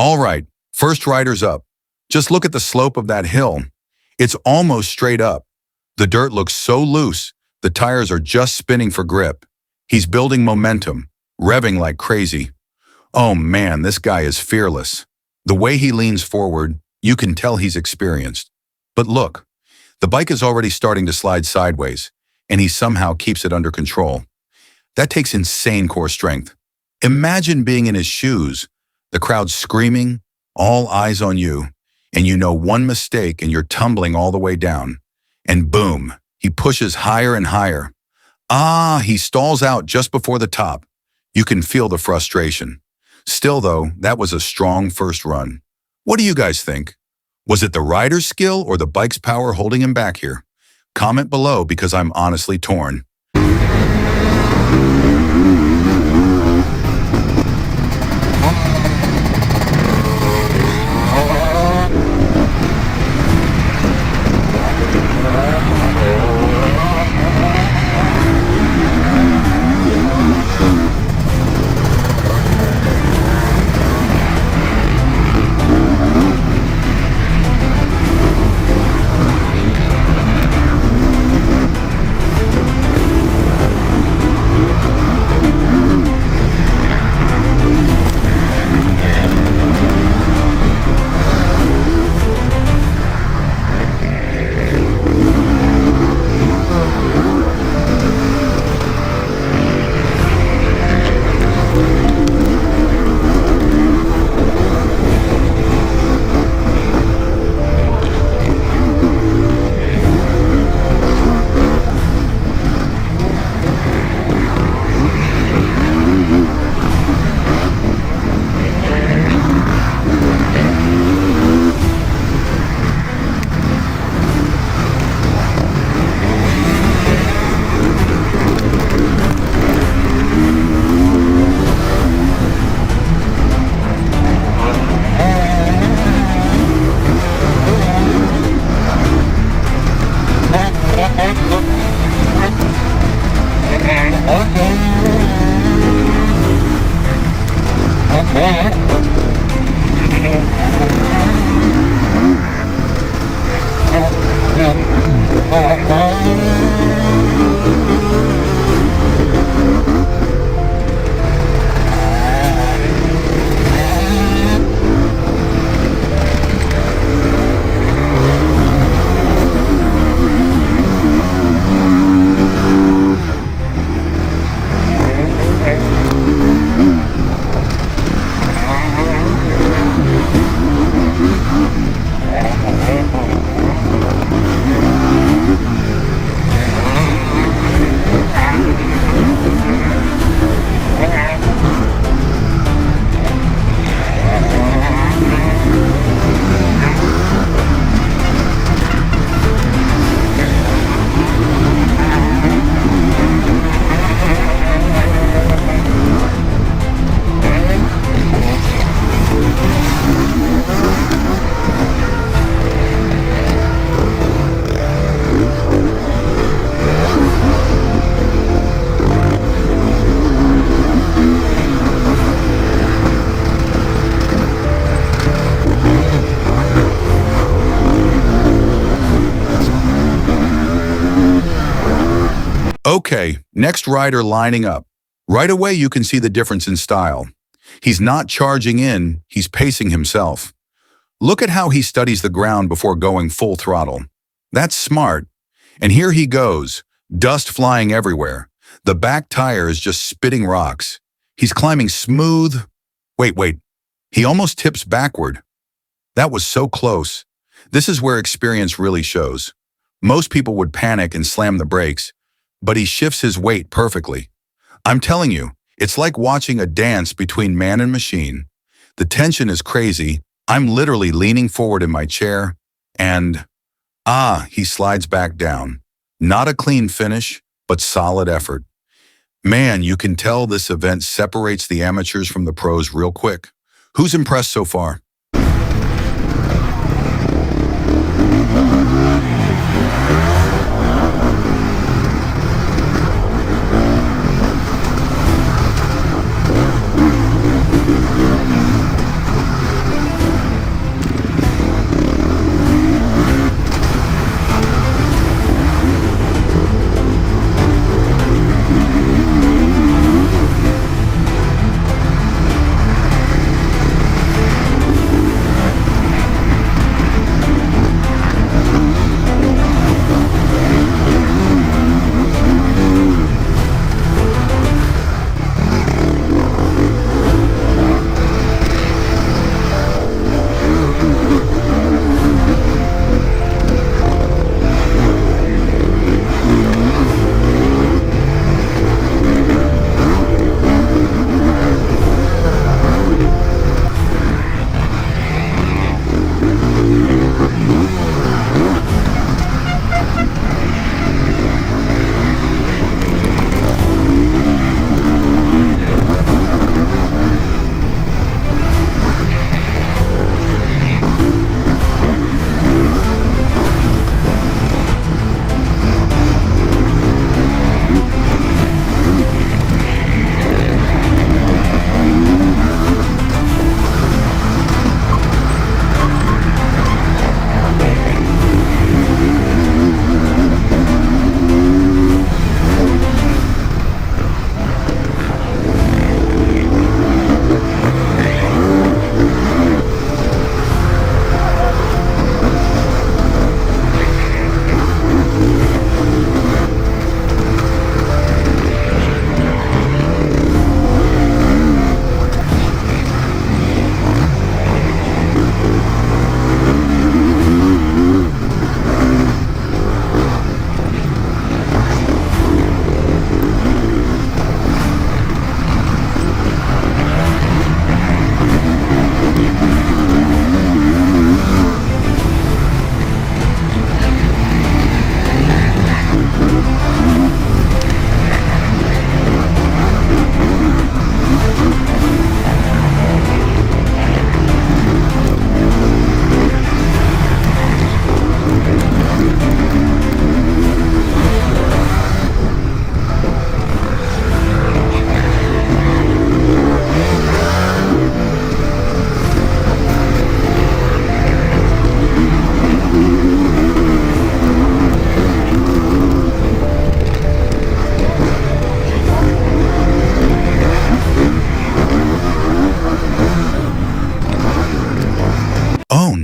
All right, first rider's up. Just look at the slope of that hill. It's almost straight up. The dirt looks so loose, the tires are just spinning for grip. He's building momentum, revving like crazy. Oh man, this guy is fearless. The way he leans forward, you can tell he's experienced. But look, the bike is already starting to slide sideways, and he somehow keeps it under control. That takes insane core strength. Imagine being in his shoes, the crowd screaming, all eyes on you, and you know one mistake and you're tumbling all the way down. And boom, he pushes higher and higher. He stalls out just before the top. You can feel the frustration. Still though, that was a strong first run. What do you guys think? Was it the rider's skill or the bike's power holding him back here? Comment below because I'm honestly torn. Okay, next rider lining up. Right away you can see the difference in style. He's not charging in, he's pacing himself. Look at how he studies the ground before going full throttle. That's smart. And here he goes, dust flying everywhere. The back tire is just spitting rocks. He's climbing smooth. Wait. He almost tips backward. That was so close. This is where experience really shows. Most people would panic and slam the brakes, but he shifts his weight perfectly. I'm telling you, it's like watching a dance between man and machine. The tension is crazy. I'm literally leaning forward in my chair, and he slides back down. Not a clean finish, but solid effort. Man, you can tell this event separates the amateurs from the pros real quick. Who's impressed so far?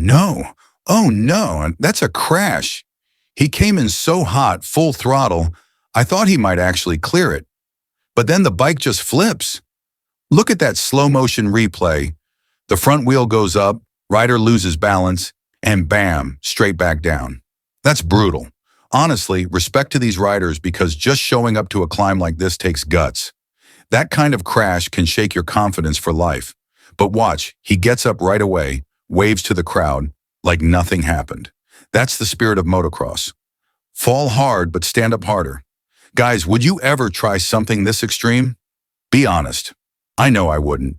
no. Oh no, that's a crash. He came in so hot, full throttle, I thought he might actually clear it. But then the bike just flips. Look at that slow motion replay. The front wheel goes up, rider loses balance, and bam, straight back down. That's brutal. Honestly, respect to these riders because just showing up to a climb like this takes guts. That kind of crash can shake your confidence for life. But watch, he gets up right away, waves to the crowd, like nothing happened. That's the spirit of motocross. Fall hard, but stand up harder. Guys, would you ever try something this extreme? Be honest. I know I wouldn't.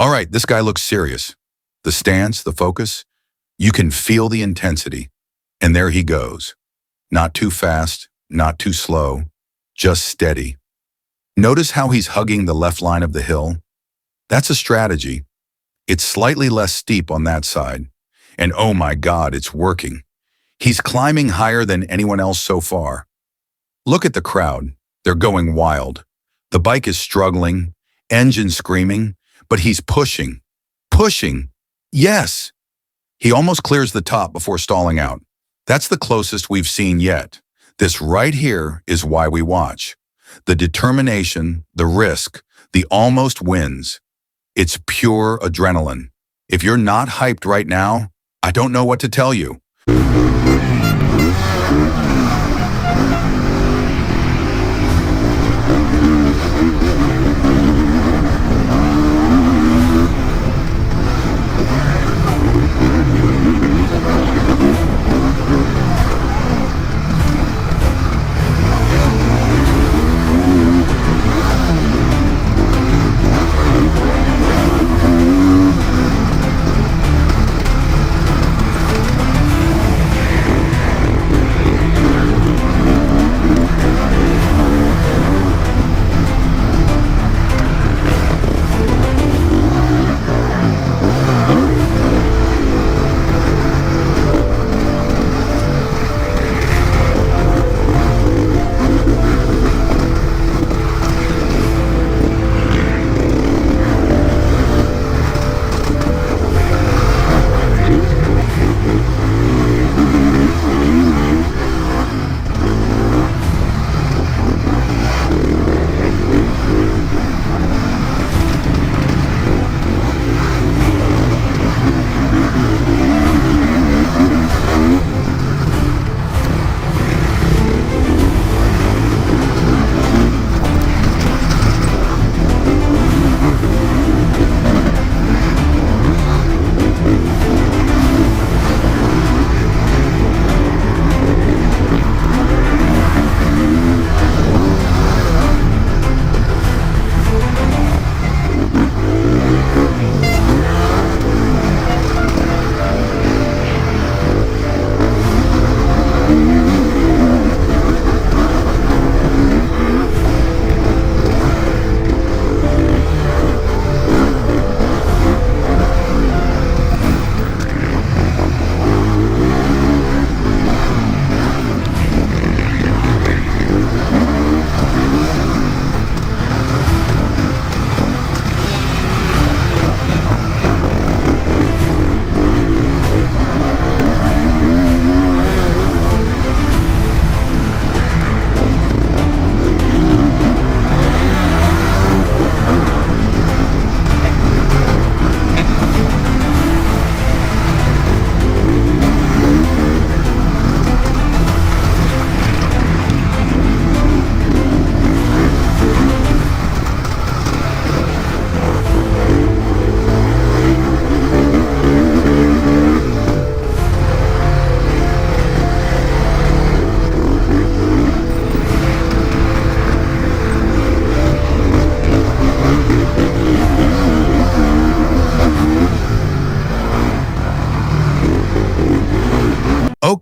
All right, this guy looks serious. The stance, the focus, you can feel the intensity. And there he goes. Not too fast, not too slow, just steady. Notice how he's hugging the left line of the hill? That's a strategy. It's slightly less steep on that side. And oh my God, it's working. He's climbing higher than anyone else so far. Look at the crowd. They're going wild. The bike is struggling, engine screaming, but he's pushing. Pushing. Yes. He almost clears the top before stalling out. That's the closest we've seen yet. This right here is why we watch. The determination, the risk, the almost wins. It's pure adrenaline. If you're not hyped right now, I don't know what to tell you.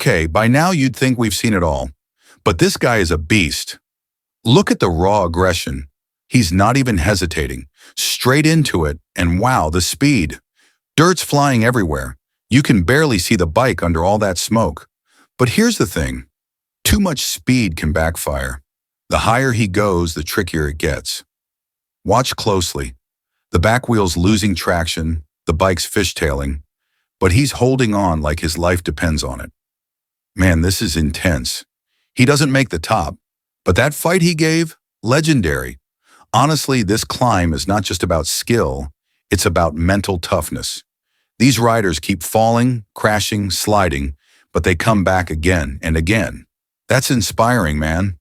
Okay, by now you'd think we've seen it all. But this guy is a beast. Look at the raw aggression. He's not even hesitating. Straight into it, and wow, the speed. Dirt's flying everywhere. You can barely see the bike under all that smoke. But here's the thing. Too much speed can backfire. The higher he goes, the trickier it gets. Watch closely. The back wheel's losing traction, the bike's fishtailing, but he's holding on like his life depends on it. Man, this is intense. He doesn't make the top, but that fight he gave, legendary. Honestly, this climb is not just about skill, it's about mental toughness. These riders keep falling, crashing, sliding, but they come back again and again. That's inspiring, man.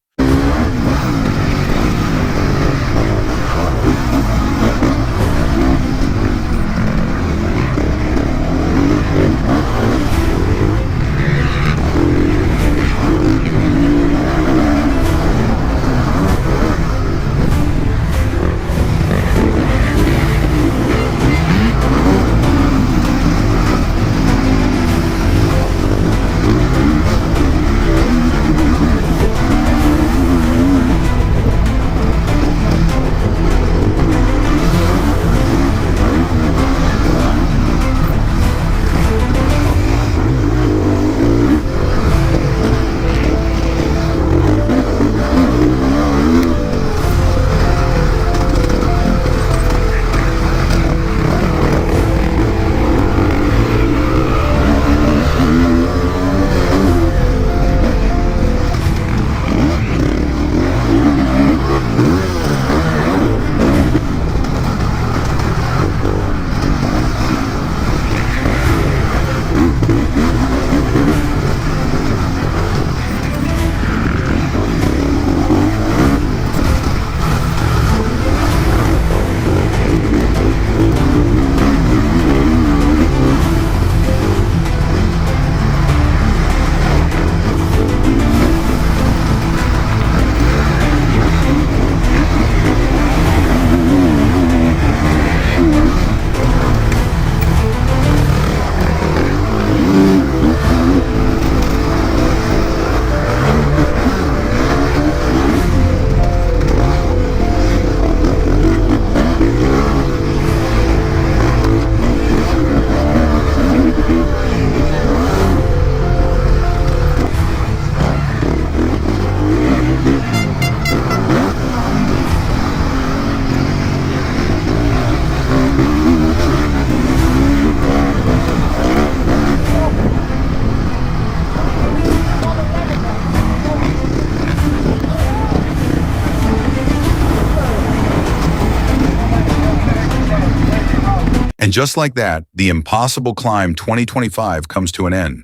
And just like that, the Impossible Climb 2025 comes to an end.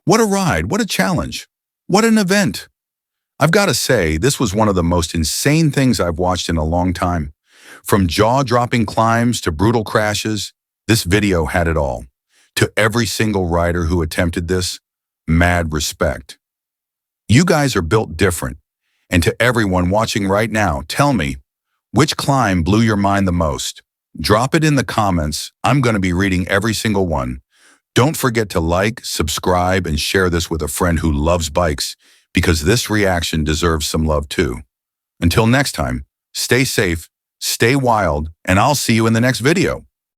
What a ride, what a challenge, what an event. I've got to say, this was one of the most insane things I've watched in a long time. From jaw-dropping climbs to brutal crashes, this video had it all. To every single rider who attempted this, mad respect. You guys are built different. And to everyone watching right now, tell me, which climb blew your mind the most? Drop it in the comments. I'm going to be reading every single one. Don't forget to like, subscribe, and share this with a friend who loves bikes, because this reaction deserves some love too. Until next time, stay safe, stay wild, and I'll see you in the next video.